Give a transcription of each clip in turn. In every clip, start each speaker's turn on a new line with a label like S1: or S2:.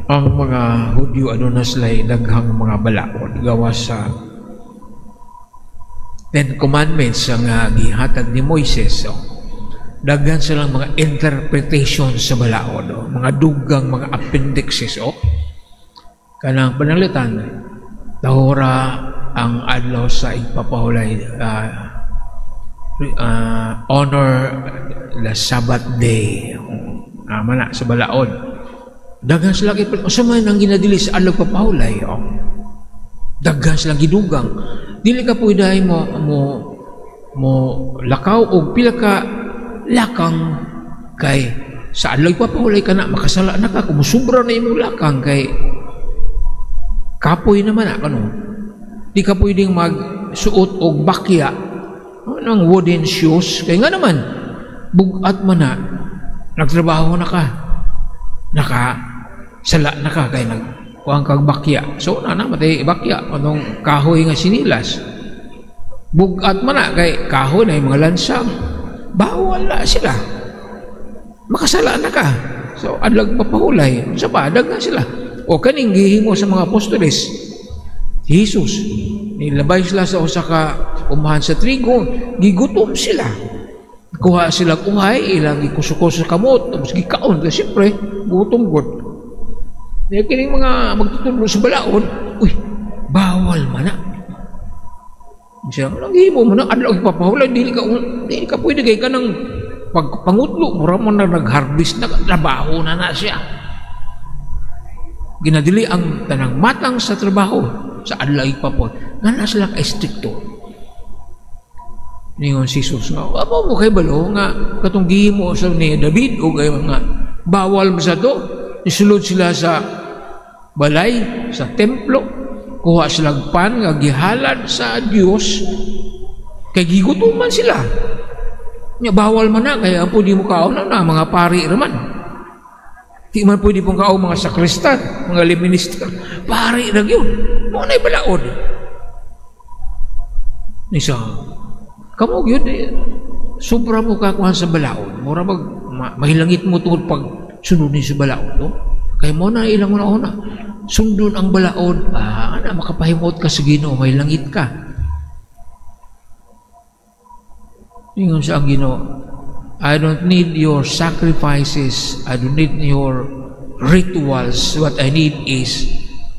S1: ang mga Hudyo ano na sila daghang mga balaod gawa sa Ten Commandments nga gihatag ni Moises. Daghan silang mga interpretation sa balaod, mga dugang mga appendixes. Kanang panalitan tahora ang adlaw sa ipapahulay, honor the Sabbath day, mana sa balaod. Daghan sila usaman ang ginadili sa adlaw papahulay. Daghan silang gidugang. Dili ka pwede mo lakaw og pila ka lakang kay sa adlaw papahulay ka na makasala na ka kung musubra na imong lakang kay kapoy naman ano. Di ka pwedeng magsuot og bakya ng wooden shoes kay nga naman bugat man na nagtrabaho na ka sala na ka kay kuang kag bakya. So na matay bakya anong kahoy nga sinilas. Bugat man na kay kahoy na mga lansang. Bawal na sila. Makasala na ka. So adlaw papahulay sa badag na sila. O kaning gihimo sa mga apostoles. Jesus nilabay sila sa usa ka umahan sa trigo, gigutom sila. Kuha sila kuhay, ilang gikusukos sa kamot, tapos gikaon. Kasi siyempre, gutom god. Kaya kining mga magtutulog sa balaod, uy, bawal man na. Siya, naghihimo mo na, adlaw ipapahulay, dili ka pwede kay ka ng pagpangutlo, mura mo na nag-harvest na, trabaho na siya. Ginadili ang tanang matang sa trabaho, sa adlaw ipapahulay, nga na sila ka-estrikto. Ningon si Jesus nga, apa mo kay balo nga katong gihimo sa ni David o kay nga bawal mo sa to. Isulod sila sa balay, sa templo, kuha silang pan nga gihalad sa Dios kay gigutuman sila. Nya bawal man na kaya pwede mo kaon na mga pari raman. Di man pwede pong kaon mga sakristan, mga minister. Pari ra gyud. Mo nay balaod. Nisa kamo gyud sobra mo kakuha sa balaod. Mura mahilangit mo tungod pag sunod ni sa balaod, no? Kay mo na ilang una sundon ang balaod, ana makapahimot ka sa Ginoo, may langit ka. Ingon sa ang Ginoo, I don't need your sacrifices, I don't need your rituals, what I need is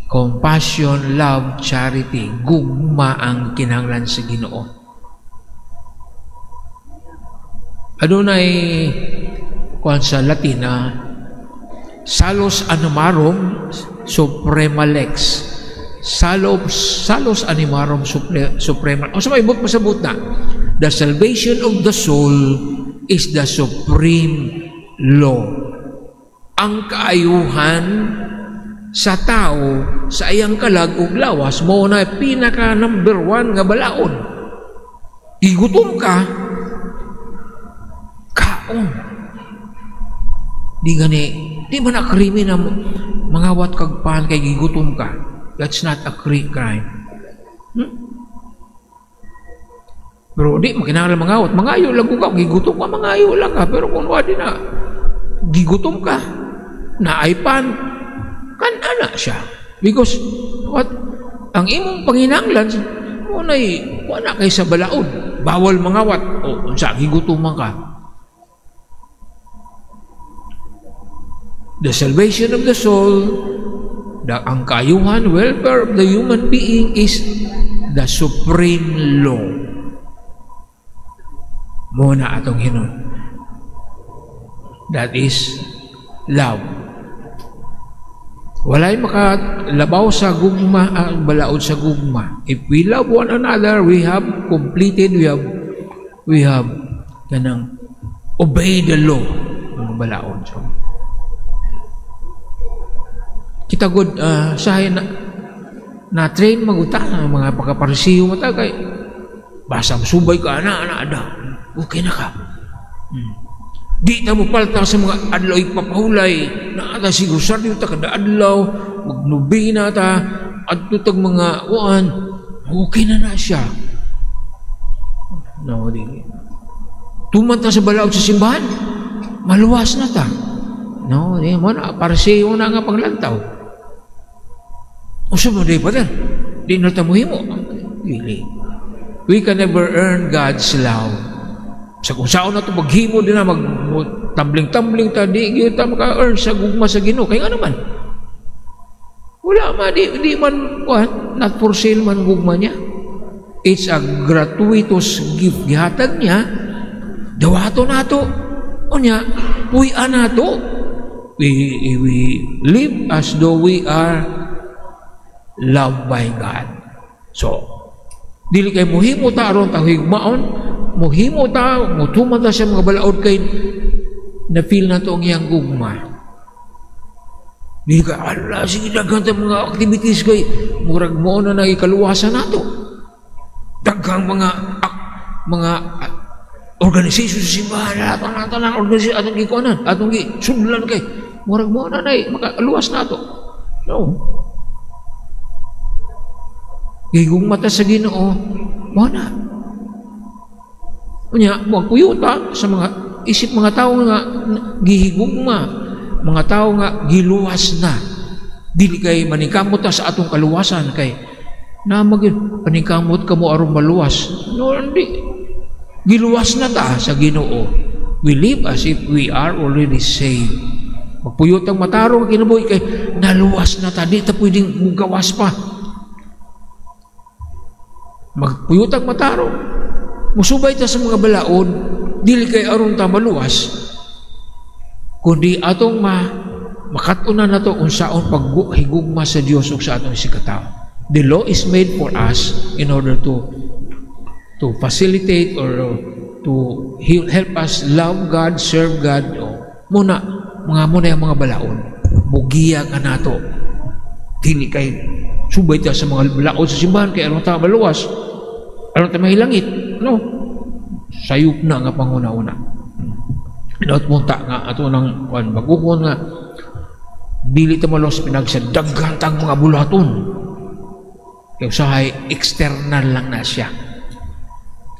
S1: compassion, love, charity. Gugma ang kinahanglan sa Ginoo. Adunay kuan sa Latin salus animarum suprema lex. Salus animarum suprema. O sa may ibot pasabot na. The salvation of the soul is the supreme law. Ang kaayuhan sa tao sa iyang kalag ug lawas mo na pinaka number 1 nga balaod. Igutom ka kaon. Di man na krimi na mangawat kag pan kay gigutom ka. That's not a crime. Pero di makinahanglan mangawat. Mangayo lang ka, gigutom ka, mangayo lang ka. Pero kung wadi na gigutom ka, naay pan, kan ana siya. Because what ang imong panginahanglan mo nay wala kay sa balaod. Bawal mangawat. O unsa gigutom ka. The salvation of the soul, ang kaayuhan, welfare of the human being is the supreme law. Muna atong hinon. That is love. Walay makalabaw sa gugma ang balaod sa gugma. If we love one another, we have completed, we have kanang obey the law ng balaod. So, kita good sahay na train maguta ang mga pagkaparisiyo mata kay basta subay ka ana ada okay na ka. Di ta mo palta sa mga adlaw ipapahulay na ata siguro sa ta kada adlaw magnubina ta adto tag mga uan okay na siya. No di. Tuman ta sa balaod sa simbahan maluwas na ta. No, di mo na parisiyo na nga paglantaw. Usa mo day Father, di na ta mohimo. Dili. We can never earn God's love. Sa kung saan na ito maghimo din na tumbling-tumbling ta, di kita maka-earn sa gugma sa Ginoo. Kaya nga naman, wala man, di man, not for sale man gugma niya. It's a gratuitous gift. Gihatag niya, dawato na ito. O niya, puyan na ito. We live as though we are loved by God. So, dili kay muhimo ta aron ta higmaon, muhimo ta mutuman ta sa mga balaod kay na feel na to ang iyang gugma. Dili ka ala sige daghan ta mga activities kay murag mo na ikaluwasan nato. Daghang mga organisasyon sa simbahan atong organisasyon atong gikuanan, atong gisudlan kay murag mo na makaluwas nato. No. Gigong mata sa Ginoo, mo na. Unya, magpuyuta sa mga isip mga tao nga gihigugma, mga tao nga giluwas na. Dili kay maningkamot ta sa atong kaluwasan kay na paningkamot ka mo aron maluwas. No, hindi. Giluwas na ta sa Ginoo. We live as if we are already saved. Magpuyot ang matarong kinabuhi kay naluwas na ta, di ta pwedeng mugawas pa. Magpuyutag matarong, musubay ta sa mga balaod, dili kay aron ta maluwas, kundi atong makatunan na to unsaon paghigugma sa Dios ug sa atong sikataw. The law is made for us in order to facilitate or to help us love God, serve God. Muna yung mga balaod, bugiya ka na to. Dili kay subay ta sa mga balaod sa simbahan kay aron ta maluwas. Aron ta mahilangit, no? Sayop na nga panguna-una. Daot munta nga ato nang bagukon nga dili ta maluwas pinagsadaghan tang mga bulaton. Kay usahay external lang na siya.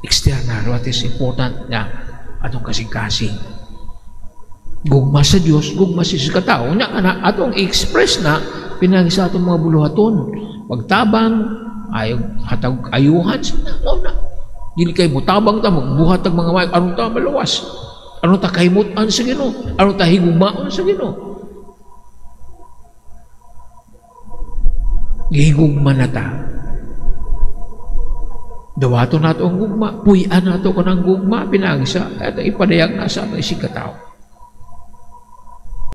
S1: External, what is important na atong kasing-kasing. Gugma sa Dios, gugma sa katao, nya kana atong express na pinagi sa atong mga buluhaton. Pagtabang, hatag ayuhan na. Dili kay mutabang ta magbuhat ang mga mayag aron ta maluwas. Aron ta kahimutan sa Ginoo, aron ta higugmaon sa Ginoo. Gihigugma na ta. Dawato nato ang gugma, puy-an nato ko ng gugma pinagi sa at ipadayag na sa atong sikataw.